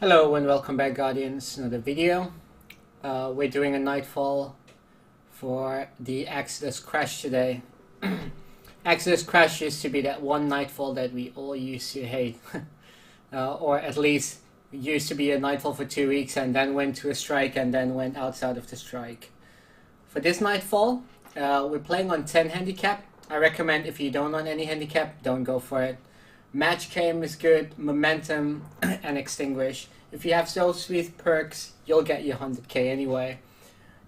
Hello and welcome back, Guardians. Another video. We're doing a Nightfall for the Exodus Crash today. Exodus Crash used to be that one Nightfall that we all used to hate. Or at least used to be a Nightfall for 2 weeks and then went to a strike and then went outside of the strike. For this Nightfall, we're playing on 10 handicap. I recommend if you don't want any handicap, don't go for it. Match Game is good, Momentum, and Extinguish. If you have those three perks, you'll get your 100k anyway.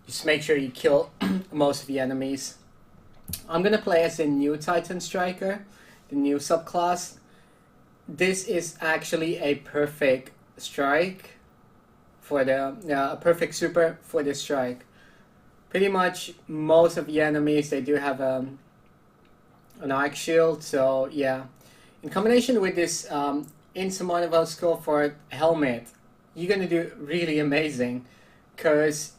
Just make sure you kill most of the enemies. I'm gonna play as the new Titan Striker, the new subclass. This is actually a perfect strike for the a perfect super for this strike. Pretty much most of the enemies, they do have an arc shield, so yeah. In combination with this insurmountable skill for helmet, you're gonna do really amazing, because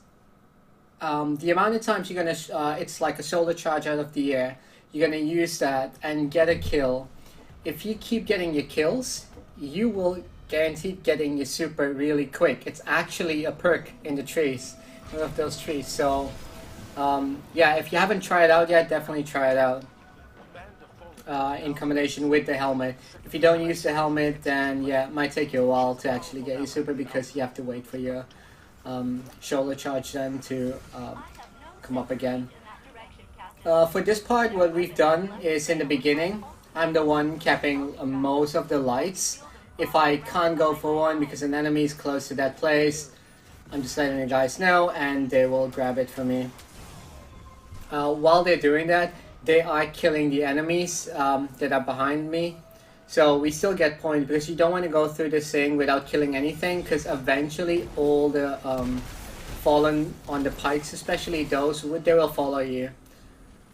the amount of times you're gonna it's like a shoulder charge out of the air. You're gonna use that and get a kill. If you keep getting your kills, you will guarantee getting your super really quick. It's actually a perk in the trees, one of those trees. So yeah, if you haven't tried it out yet, definitely try it out. In combination with the helmet. If you don't use the helmet, then yeah, it might take you a while to actually get your super, because you have to wait for your shoulder charge then to come up again. For this part, what we've done is, in the beginning, I'm the one capping most of the lights. If I can't go for one because an enemy is close to that place, I'm just letting the guys know and they will grab it for me. While they're doing that, they are killing the enemies that are behind me. So we still get points, because you don't want to go through this thing without killing anything, because eventually all the fallen on the pikes, especially those, they will follow you.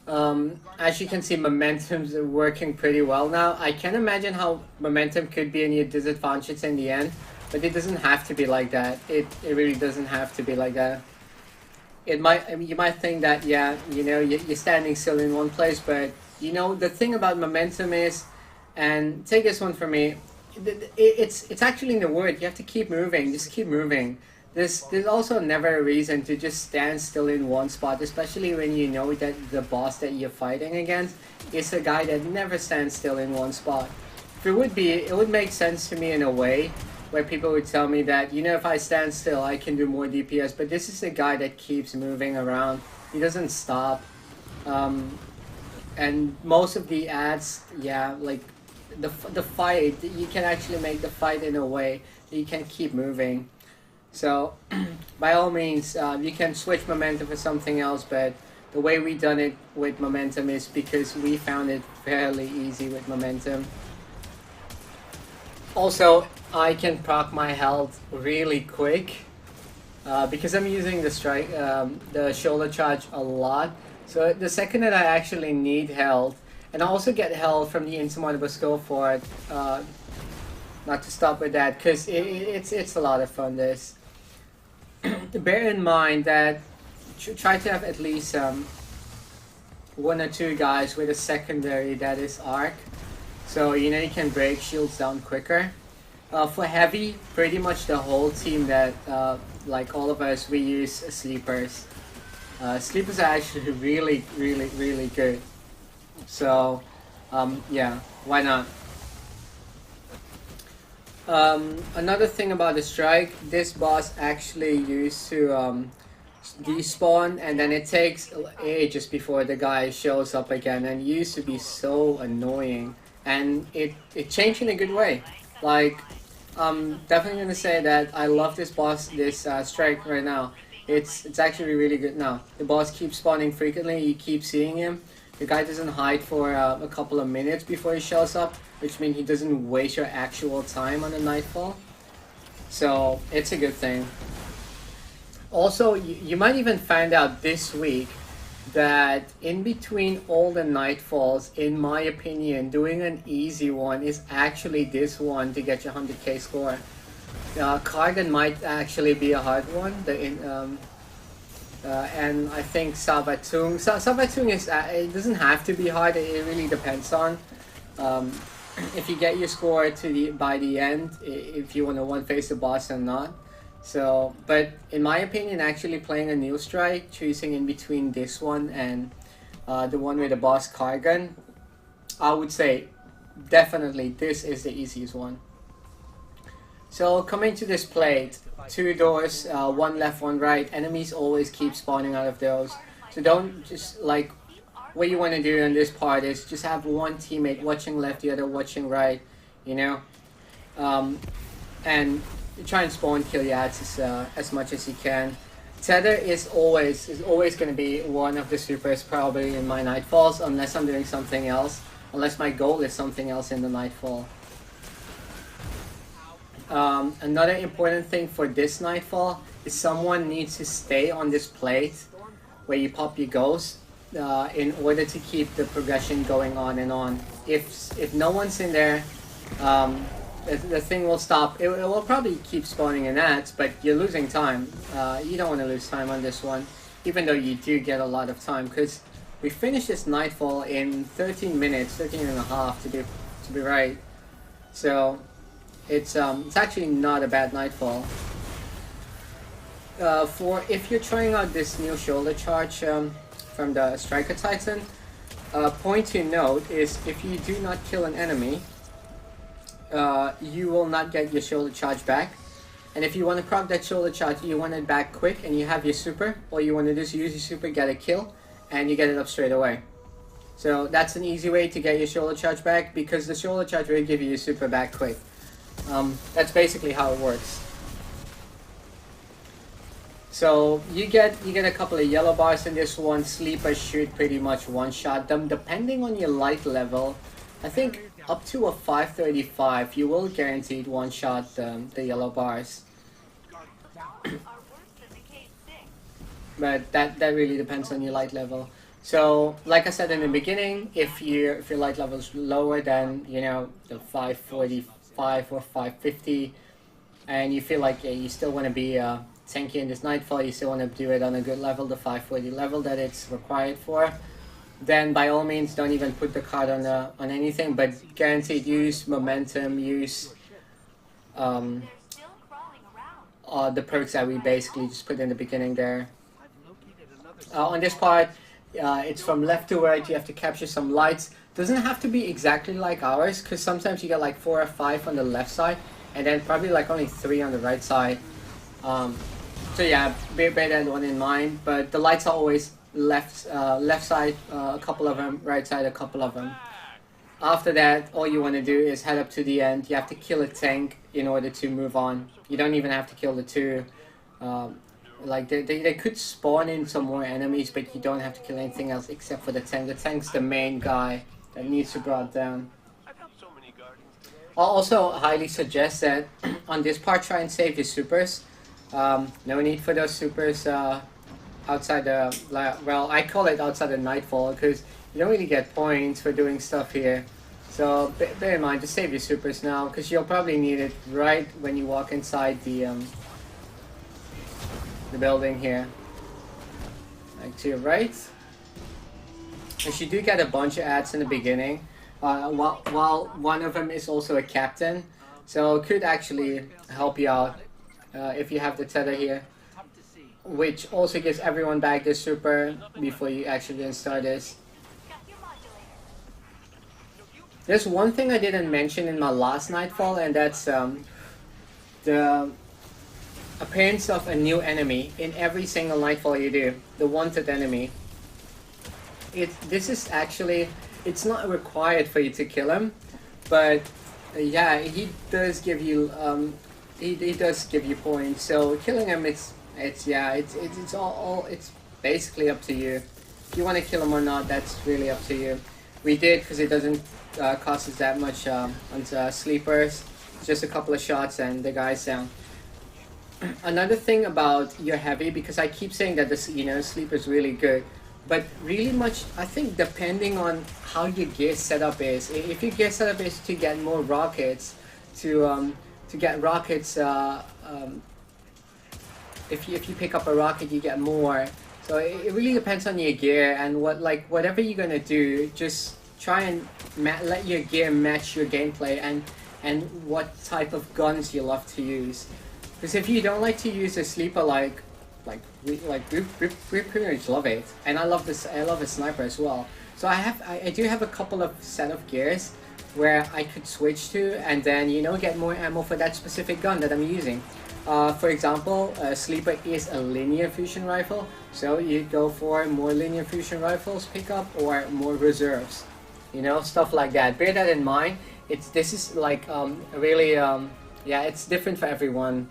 As you can see, momentum's working pretty well now. I can imagine how momentum could be in your disadvantage in the end, but it doesn't have to be like that. It really doesn't have to be like that. It might, I mean, you might think that, yeah, you know, you're standing still in one place, but you know, the thing about momentum is, and take this one from me, it's actually in the word. You have to keep moving, just keep moving. There's also never a reason to just stand still in one spot, especially when you know that the boss that you're fighting against is a guy that never stands still in one spot. If it would be, it would make sense to me in a way, where people would tell me that, you know, if I stand still, I can do more DPS. But this is a guy that keeps moving around. He doesn't stop. And most of the ads, yeah, like the fight, you can actually make the fight in a way that you can keep moving. So, by all means, you can switch momentum for something else, but the way we done it with momentum is because we found it fairly easy with momentum. Also, I can proc my health really quick because I'm using the strike, the shoulder charge a lot. So the second that I actually need health, and I also get health from the insurmountable skill for it. Not to stop with that, because it's a lot of fun. This. Bear in mind that try to have at least one or two guys with a secondary that is arc. So, you know, you can break shields down quicker. For heavy, pretty much the whole team that, like all of us, we use sleepers. Sleepers are actually really good. So, yeah, why not? Another thing about the strike, this boss actually used to despawn, and then it takes ages before the guy shows up again, and it used to be so annoying. And it changed in a good way. Like, I'm definitely gonna say that I love this boss, this strike right now. It's actually really good now. The boss keeps spawning frequently. You keep seeing him. The guy doesn't hide for a couple of minutes before he shows up, which means he doesn't waste your actual time on a Nightfall. So it's a good thing. Also, you might even find out this week that in between all the Nightfalls, in my opinion, doing an easy one is actually this one to get your 100k score. Kargan might actually be a hard one, and I think Sabatung is, it doesn't have to be hard, it really depends on. if you get your score to the by the end, if you want to one face the boss or not. So, but in my opinion, actually playing a new strike, choosing in between this one and the one with the boss car gun, I would say definitely this is the easiest one. So coming to this plate, 2 doors, 1 left, 1 right. Enemies always keep spawning out of those. So don't just like, what you want to do in this part is just have one teammate watching left, the other watching right, you know, and try and spawn kill your ads as much as you can. Tether is always going to be one of the supers probably in my Nightfalls, unless I'm doing something else, unless my goal is something else in the Nightfall. Another important thing for this Nightfall is someone needs to stay on this plate where you pop your ghost in order to keep the progression going on and on. If no one's in there, the thing will stop. It will probably keep spawning in ads, but you're losing time. You don't want to lose time on this one, even though you do get a lot of time, because we finished this Nightfall in 13 minutes, 13 and a half to be right. So it's actually not a bad Nightfall. For if you're trying out this new shoulder charge from the Striker Titan, point to note is if you do not kill an enemy, you will not get your shoulder charge back. And if you want to proc that shoulder charge, you want it back quick and you have your super, all you want to do is use your super, get a kill, and you get it up straight away. So that's an easy way to get your shoulder charge back, because the shoulder charge will give you your super back quick. That's basically how it works. So you get a couple of yellow bars in this one. Sleepers should pretty much one-shot them. Depending on your light level, I think up to a 535 you will guaranteed one-shot the yellow bars. But that really depends on your light level. So like I said in the beginning, if your light level is lower than, you know, the 545 or 550, and you feel like you still want to be tanky in this Nightfall, you still want to do it on a good level, the 540 level that it's required for, then by all means don't even put the card on anything, but guaranteed use momentum, use the perks that we basically just put in the beginning there. On this part, it's from left to right. You have to capture some lights. Doesn't have to be exactly like ours, because sometimes you get like 4 or 5 on the left side, and then probably like only 3 on the right side. So yeah, bear that one in mind. But the lights are always left side, a couple of them, right side, a couple of them. After that, all you want to do is head up to the end. You have to kill a tank in order to move on. You don't even have to kill the 2. Like they could spawn in some more enemies, but you don't have to kill anything else except for the tank. The tank's the main guy that needs to be brought down. I'll also highly suggest that on this part, try and save your supers. No need for those supers outside the, well, I call it outside the Nightfall, because you don't really get points for doing stuff here. So bear in mind, just save your supers now, because you'll probably need it right when you walk inside the building here. Like to your right. Because you do get a bunch of ads in the beginning. While one of them is also a captain, so it could actually help you out if you have the tether here, which also gives everyone back the super before you actually start this. There's one thing I didn't mention in my last Nightfall, and that's the appearance of a new enemy in every single Nightfall you do. The wanted enemy. This is actually, it's not required for you to kill him, but yeah, he does give you he does give you points. So killing him, it's basically up to you. If you want to kill him or not, that's really up to you. We did, because it doesn't cost us that much on sleepers. Just a couple of shots and the guy's down. Another thing about your heavy, because I keep saying that this, you know, sleeper's really good, but really much, I think, depending on how your gear setup is. If your gear setup is to get more rockets, to get rockets, if you pick up a rocket, you get more. So it really depends on your gear, and whatever you're gonna do, just try and let your gear match your gameplay and what type of guns you love to use. Because if you don't like to use a sleeper, we pretty much love it, and I love this. I love a sniper as well. So I do have a couple of set of gears where I could switch to, and then get more ammo for that specific gun that I'm using. For example, a sleeper is a linear fusion rifle, so you go for more linear fusion rifles pickup or more reserves, stuff like that. Bear that in mind. This is like really yeah, it's different for everyone.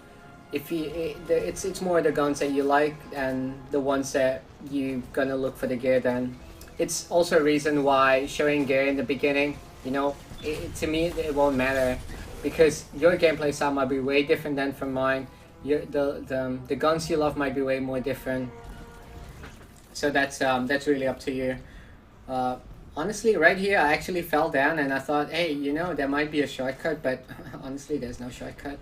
It's more the guns that you like and the ones that you gonna look for the gear. Then it's also a reason why showing gear in the beginning, to me it won't matter, because your gameplay style might be way different than from mine. The guns you love might be way more different. So that's really up to you. Honestly, right here I actually fell down and I thought, hey, there might be a shortcut, but honestly there's no shortcut.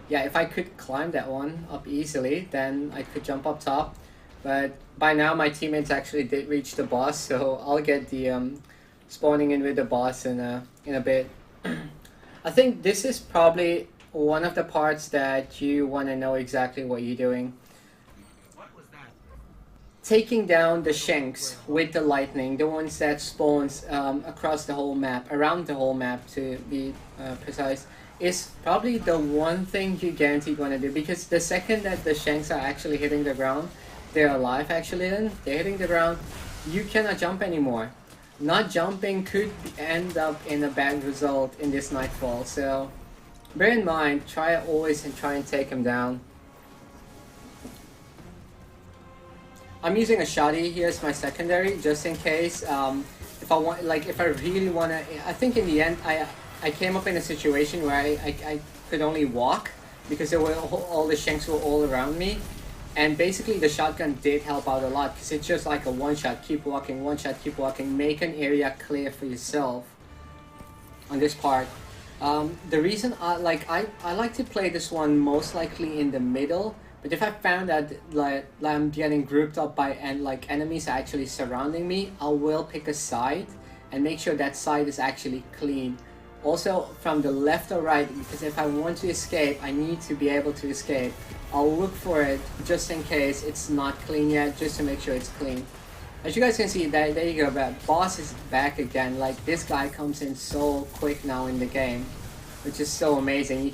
Yeah, if I could climb that one up easily, then I could jump up top. But by now my teammates actually did reach the boss, so I'll get the spawning in with the boss in a bit. I think this is probably one of the parts that you want to know exactly what you're doing. Taking down the shanks with the lightning, the ones that spawns across the whole map, around the whole map to be precise, is probably the one thing you guaranteed want to do, because the second that the shanks are actually hitting the ground, they're alive actually, then they're hitting the ground, you cannot jump anymore. Not jumping could end up in a bad result in this Nightfall, so bear in mind, try and take him down. I'm using a shotty here as my secondary, just in case. If I really wanna, I think in the end I came up in a situation where I could only walk because all the shanks were all around me, and basically the shotgun did help out a lot, because it's just like a one shot, keep walking, one shot, keep walking, make an area clear for yourself on this part. The reason I like to play this one most likely in the middle, but if I found that I'm getting grouped up by enemies actually surrounding me, I will pick a side and make sure that side is actually clean. Also from the left or right, because if I want to escape, I need to be able to escape. I'll look for it just in case it's not clean yet, just to make sure it's clean. As you guys can see, there you go, that boss is back again. Like, this guy comes in so quick now in the game, which is so amazing. You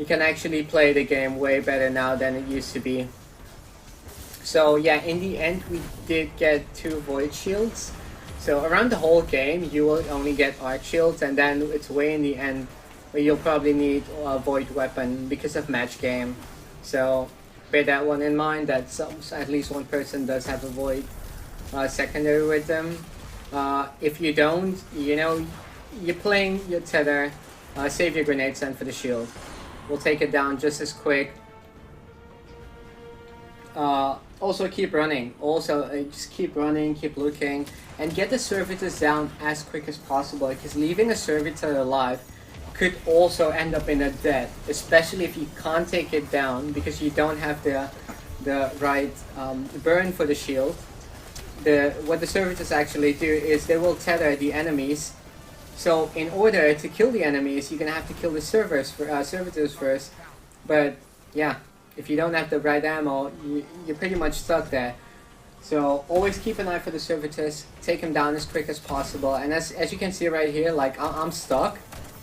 can actually play the game way better now than it used to be. So yeah, in the end we did get 2 void shields. So around the whole game you will only get arc shields, and then it's way in the end where you'll probably need a void weapon because of match game. So bear that one in mind, that at least one person does have a void secondary with them. If you don't, you're playing your tether, save your grenade send for the shield. We'll take it down just as quick. Also keep running. Just keep running, keep looking, and get the servitors down as quick as possible, because leaving a servitor alive could also end up in a death, especially if you can't take it down because you don't have the right burn for the shield. What the servitors actually do is they will tether the enemies. So in order to kill the enemies, you're gonna have to kill the servitors first. But yeah, if you don't have the right ammo, you're pretty much stuck there. So always keep an eye for the servitors, take them down as quick as possible. And as you can see right here, like I'm stuck.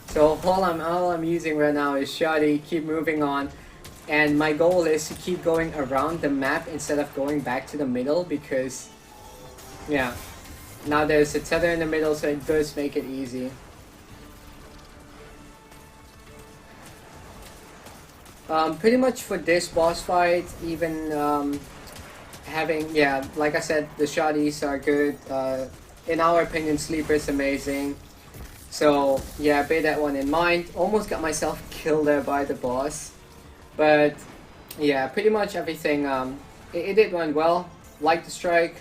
So all I'm using right now is shotty, keep moving on. And my goal is to keep going around the map instead of going back to the middle, because yeah, now there's a tether in the middle, so it does make it easy. Pretty much for this boss fight, even having, yeah, like I said, the shotties are good. In our opinion, sleeper is amazing. So yeah, bear that one in mind. Almost got myself killed there by the boss. But yeah, pretty much everything, it did run well. Like the strike.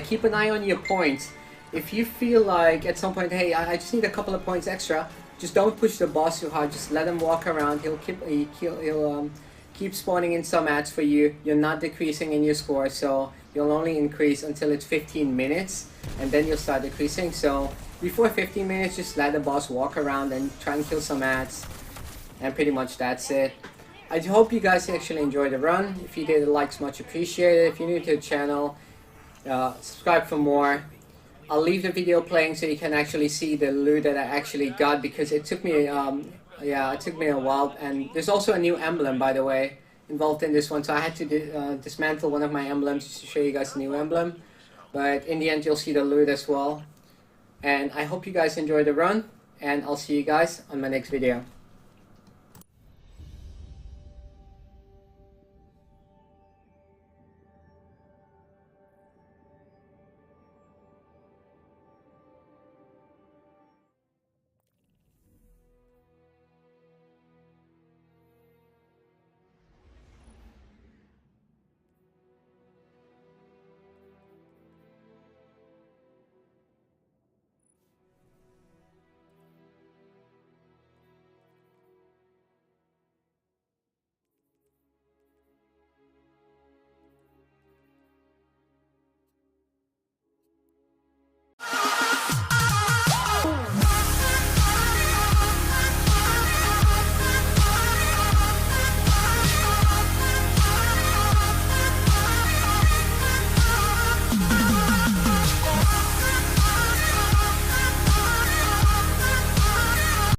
Keep an eye on your points. If you feel like at some point, hey, I just need a couple of points extra, just don't push the boss too hard. Just let him walk around. He'll keep spawning in some ads for you. You're not decreasing in your score, so you'll only increase until it's 15 minutes. and then you'll start decreasing. So before 15 minutes, just let the boss walk around and try and kill some ads, and pretty much that's it. I hope you guys actually enjoyed the run. If you did, the likes much appreciated. If you're new to the channel, subscribe for more. I'll leave the video playing so you can actually see the loot that I actually got, because it took me it took me a while. And there's also a new emblem, by the way, involved in this one, so I had to dismantle one of my emblems to show you guys the new emblem. But in the end, you'll see the loot as well. And I hope you guys enjoy the run, and I'll see you guys on my next video.